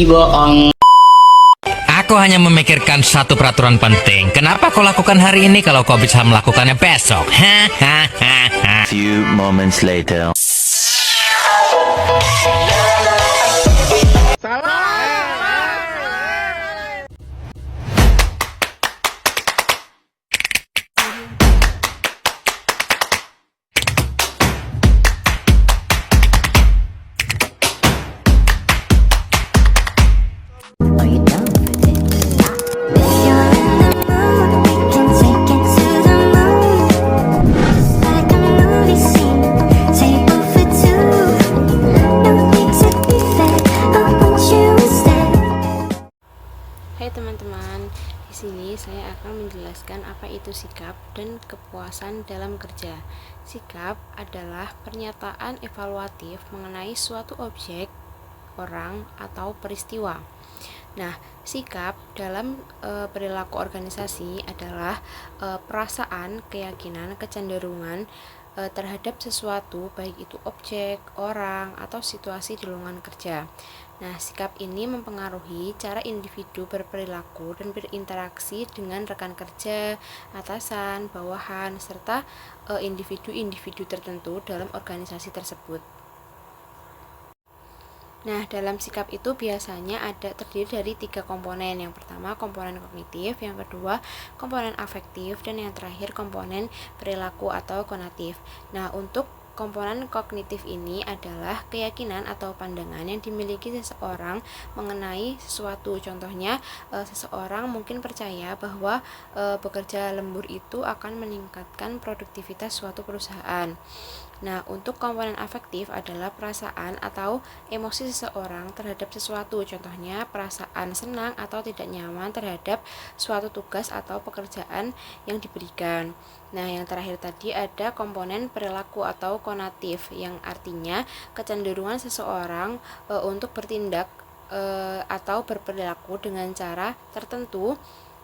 bohong. Aku hanya memikirkan satu peraturan penting. Kenapa kau lakukan hari ini kalau kau bisa melakukannya besok? Hahaha. Few moments later. Are you down with it? If you're in the mood, we can take it to the moon. Like a movie scene, table for two. No need to be fair, I want you instead. Hai teman-teman, di sini saya akan menjelaskan apa itu sikap dan kepuasan dalam kerja. Sikap adalah pernyataan evaluatif mengenai suatu objek, orang, atau peristiwa. Nah, sikap dalam perilaku organisasi adalah perasaan, keyakinan, kecenderungan terhadap sesuatu, baik itu objek, orang, atau situasi di lingkungan kerja. Nah, sikap ini mempengaruhi cara individu berperilaku dan berinteraksi dengan rekan kerja, atasan, bawahan, serta individu-individu tertentu dalam organisasi tersebut. Nah, dalam sikap itu biasanya terdiri dari 3 komponen. Yang pertama, komponen kognitif, yang kedua, komponen afektif, dan yang terakhir, komponen perilaku atau konatif. Nah, untuk komponen kognitif ini adalah keyakinan atau pandangan yang dimiliki seseorang mengenai sesuatu. Contohnya, seseorang mungkin percaya bahwa bekerja lembur itu akan meningkatkan produktivitas suatu perusahaan. Nah, untuk komponen afektif adalah perasaan atau emosi seseorang terhadap sesuatu. Contohnya, perasaan senang atau tidak nyaman terhadap suatu tugas atau pekerjaan yang diberikan. Nah, yang terakhir tadi ada komponen perilaku atau konatif, yang artinya kecenderungan seseorang untuk bertindak atau berperilaku dengan cara tertentu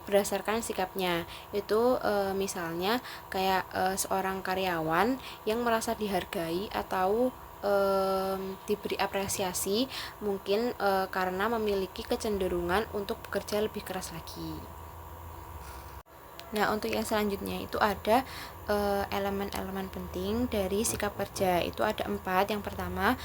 berdasarkan sikapnya. Itu misalnya kayak seorang karyawan yang merasa dihargai atau diberi apresiasi, mungkin karena memiliki kecenderungan untuk bekerja lebih keras lagi. Nah, untuk yang selanjutnya itu ada elemen-elemen penting dari sikap kerja. Itu ada 4. Yang pertama,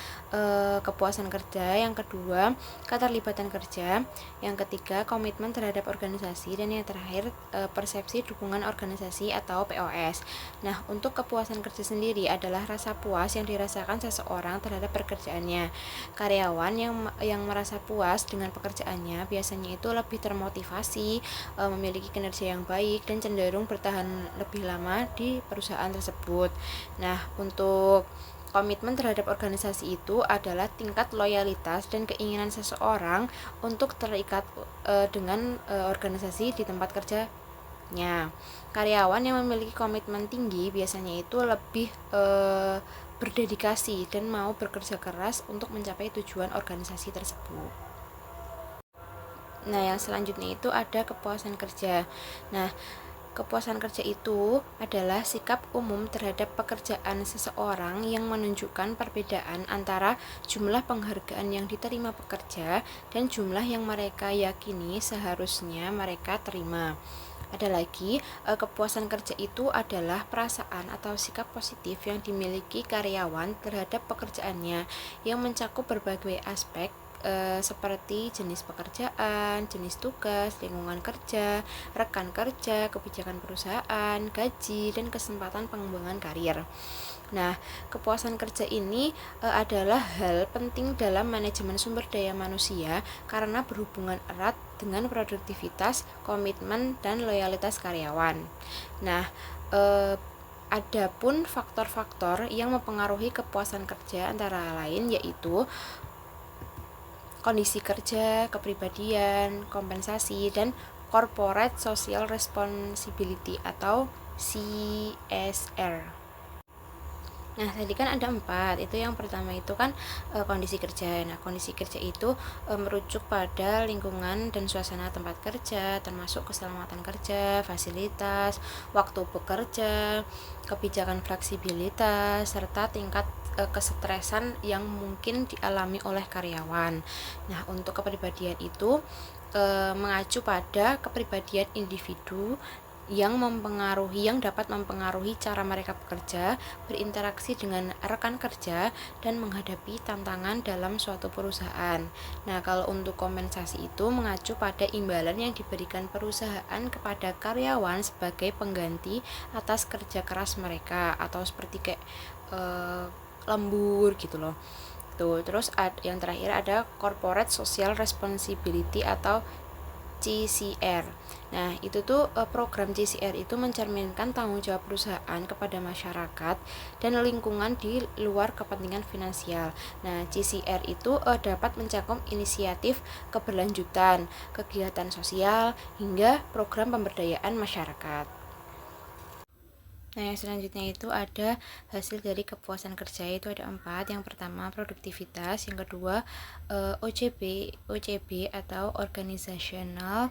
kepuasan kerja. Yang kedua, keterlibatan kerja. Yang ketiga, komitmen terhadap organisasi. Dan yang terakhir, persepsi dukungan organisasi atau POS. Nah, untuk kepuasan kerja sendiri adalah rasa puas yang dirasakan seseorang terhadap pekerjaannya. Karyawan yang merasa puas dengan pekerjaannya biasanya itu lebih termotivasi, memiliki kinerja yang baik, dan cenderung bertahan lebih lama di perusahaan tersebut. Nah, untuk komitmen terhadap organisasi itu adalah tingkat loyalitas dan keinginan seseorang untuk terikat dengan organisasi di tempat kerjanya. Karyawan yang memiliki komitmen tinggi biasanya itu lebih berdedikasi dan mau bekerja keras untuk mencapai tujuan organisasi tersebut. Nah, yang selanjutnya itu ada kepuasan kerja. Nah, kepuasan kerja itu adalah sikap umum terhadap pekerjaan seseorang yang menunjukkan perbedaan antara jumlah penghargaan yang diterima pekerja dan jumlah yang mereka yakini seharusnya mereka terima. Ada lagi, kepuasan kerja itu adalah perasaan atau sikap positif yang dimiliki karyawan terhadap pekerjaannya yang mencakup berbagai aspek seperti jenis pekerjaan, jenis tugas, lingkungan kerja, rekan kerja, kebijakan perusahaan, gaji, dan kesempatan pengembangan karir. Nah, kepuasan kerja ini adalah hal penting dalam manajemen sumber daya manusia karena berhubungan erat dengan produktivitas, komitmen, dan loyalitas karyawan. Nah, adapun faktor-faktor yang mempengaruhi kepuasan kerja antara lain yaitu kondisi kerja, kepribadian, kompensasi, dan corporate social responsibility atau CSR. Nah, tadi kan ada 4. Itu yang pertama itu kan kondisi kerja. Nah, kondisi kerja itu merujuk pada lingkungan dan suasana tempat kerja, termasuk keselamatan kerja, fasilitas, waktu bekerja, kebijakan fleksibilitas, serta tingkat kesetresan yang mungkin dialami oleh karyawan. Nah, untuk kepribadian itu mengacu pada kepribadian individu yang dapat mempengaruhi cara mereka bekerja, berinteraksi dengan rekan kerja, dan menghadapi tantangan dalam suatu perusahaan. Nah, kalau untuk kompensasi itu mengacu pada imbalan yang diberikan perusahaan kepada karyawan sebagai pengganti atas kerja keras mereka, atau seperti kayak lembur gitu loh. Tuh, terus yang terakhir ada corporate social responsibility atau CSR. Nah, itu tuh program CSR itu mencerminkan tanggung jawab perusahaan kepada masyarakat dan lingkungan di luar kepentingan finansial. Nah, CSR itu dapat mencakup inisiatif keberlanjutan, kegiatan sosial, hingga program pemberdayaan masyarakat. Nah, yang selanjutnya itu ada hasil dari kepuasan kerja, itu ada 4. Yang pertama produktivitas, yang kedua OCB atau organizational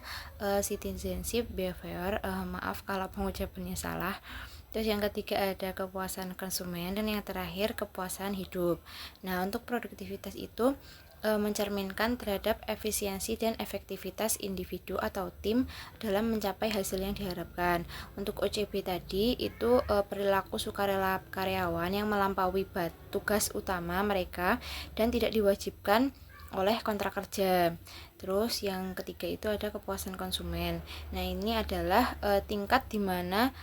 citizenship behavior, maaf kalau pengucapannya salah. Terus yang ketiga ada kepuasan konsumen, dan yang terakhir kepuasan hidup. Nah, untuk produktivitas itu mencerminkan terhadap efisiensi dan efektivitas individu atau tim dalam mencapai hasil yang diharapkan. Untuk OCB tadi itu perilaku sukarela karyawan yang melampaui tugas utama mereka dan tidak diwajibkan oleh kontrak kerja. Terus yang ketiga itu ada kepuasan konsumen. Nah, ini adalah tingkat di mana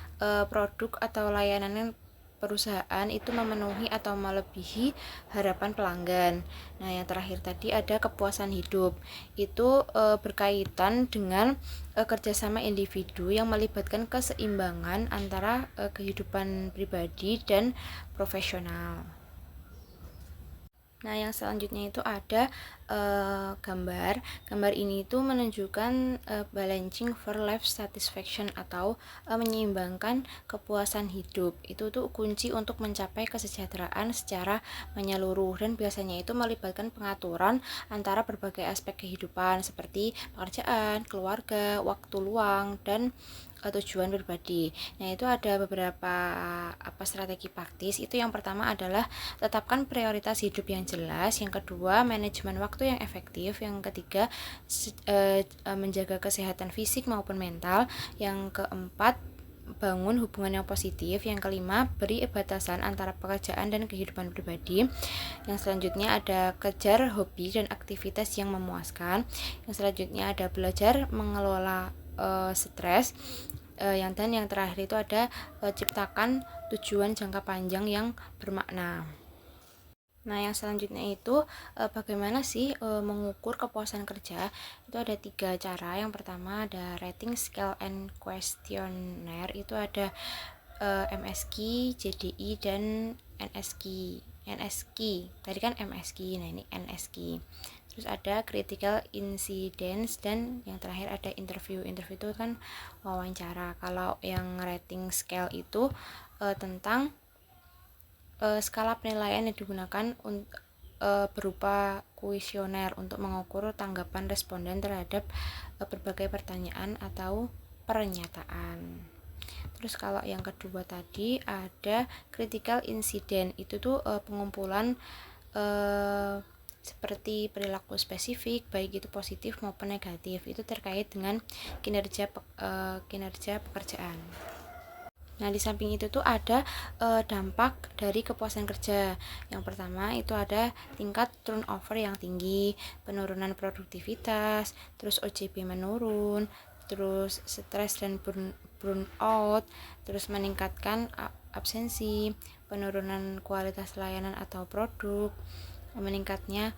produk atau layanan perusahaan itu memenuhi atau melebihi harapan pelanggan. Nah, yang terakhir tadi ada kepuasan hidup. Itu berkaitan dengan kerjasama individu yang melibatkan keseimbangan antara kehidupan pribadi dan profesional. Nah, yang selanjutnya itu ada gambar. Gambar ini itu menunjukkan balancing for life satisfaction atau menyeimbangkan kepuasan hidup. Itu tuh kunci untuk mencapai kesejahteraan secara menyeluruh, dan biasanya itu melibatkan pengaturan antara berbagai aspek kehidupan seperti pekerjaan, keluarga, waktu luang, dan tujuan pribadi. Nah, itu ada beberapa strategi praktis. Itu yang pertama adalah tetapkan prioritas hidup yang jelas, yang kedua manajemen waktu yang efektif, yang ketiga menjaga kesehatan fisik maupun mental, yang keempat bangun hubungan yang positif, yang kelima beri batasan antara pekerjaan dan kehidupan pribadi, yang selanjutnya ada kejar hobi dan aktivitas yang memuaskan, yang selanjutnya ada belajar mengelola stres, yang terakhir itu ada ciptakan tujuan jangka panjang yang bermakna. Nah, yang selanjutnya itu bagaimana sih mengukur kepuasan kerja? Itu ada 3 cara. Yang pertama ada rating scale and questionnaire. Itu ada MSK, JDI, dan NSK. Tadi kan MSK, nah ini NSK. Terus ada critical incidents, dan yang terakhir ada interview. Interview itu kan wawancara. Kalau yang rating scale itu tentang skala penilaian yang digunakan berupa kuesioner untuk mengukur tanggapan responden terhadap berbagai pertanyaan atau pernyataan. Terus kalau yang kedua tadi ada critical incident, itu tuh pengumpulan seperti perilaku spesifik, baik itu positif maupun negatif, itu terkait dengan kinerja pekerjaan. Nah, di samping itu tuh ada dampak dari kepuasan kerja. Yang pertama itu ada tingkat turnover yang tinggi, penurunan produktivitas, terus OCB menurun, terus stres dan burnout, terus meningkatkan absensi, penurunan kualitas layanan atau produk, meningkatnya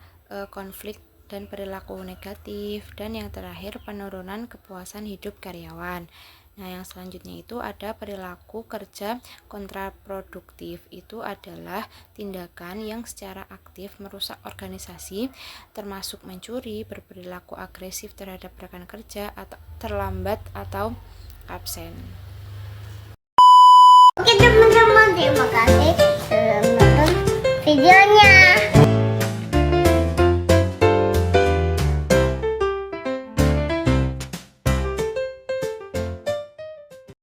konflik dan perilaku negatif, dan yang terakhir penurunan kepuasan hidup karyawan. Nah, yang selanjutnya itu ada perilaku kerja kontraproduktif. Itu adalah tindakan yang secara aktif merusak organisasi, termasuk mencuri, berperilaku agresif terhadap rekan kerja, atau terlambat atau absen. Oke,